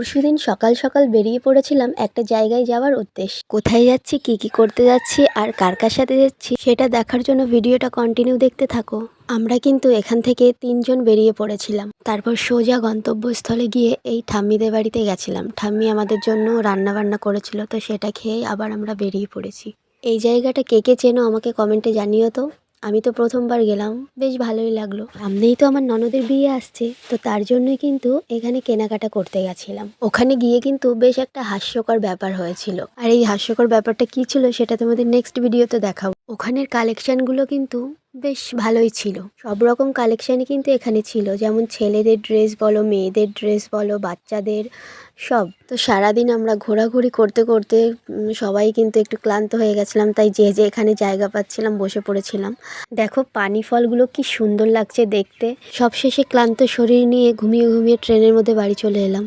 পরশুদিন সকাল সকাল বেরিয়ে পড়েছিলাম একটা জায়গায় যাওয়ার উদ্দেশ্যে। কোথায় যাচ্ছি, কি করতে যাচ্ছি আর কার কার সাথে যাচ্ছি সেটা দেখার জন্য ভিডিওটা কন্টিনিউ দেখতে থাকো। আমরা কিন্তু এখান থেকে 3 জন বেরিয়ে পড়েছিলাম। তারপর সোজা গন্তব্যস্থলে গিয়ে এই ঠাম্মিদের বাড়িতে গেছিলাম। ঠাম্মি আমাদের জন্য রান্না বান্না করেছিল, তো সেটা খেয়ে আবার আমরা বেরিয়ে পড়েছি। এই জায়গাটা কে কে চেনো আমাকে কমেন্টে জানিও তো। আমি তো প্রথমবার গেলাম, বেশ ভালোই লাগলো। সামনেই তো আমার ননদের বিয়ে আসছে, তো তার জন্যই কিন্তু এখানে কেনাকাটা করতে গেছিলাম। ওখানে গিয়ে কিন্তু বেশ একটা হাস্যকর ব্যাপার হয়েছিল, আর এই হাস্যকর ব্যাপারটা কি ছিল সেটা তোমাদের নেক্সট ভিডিওতে দেখাবো। ওখানের কালেকশনগুলো কিন্তু বেশ ভালোই ছিল। সব রকম কালেকশনই কিন্তু এখানে ছিল, যেমন ছেলেদের ড্রেস বলো, মেয়েদের ড্রেস বলো, বাচ্চাদের সব। তো সারাদিন আমরা ঘোরাঘুরি করতে করতে সবাই কিন্তু একটু ক্লান্ত হয়ে গেছিলাম, তাই যে এখানে জায়গা পাচ্ছিলাম বসে পড়েছিলাম। দেখো পানি ফলগুলো কি সুন্দর লাগছে দেখতে। সবশেষে ক্লান্ত শরীর নিয়ে ঘুমিয়ে ঘুমিয়ে ট্রেনের মধ্যে বাড়ি চলে এলাম।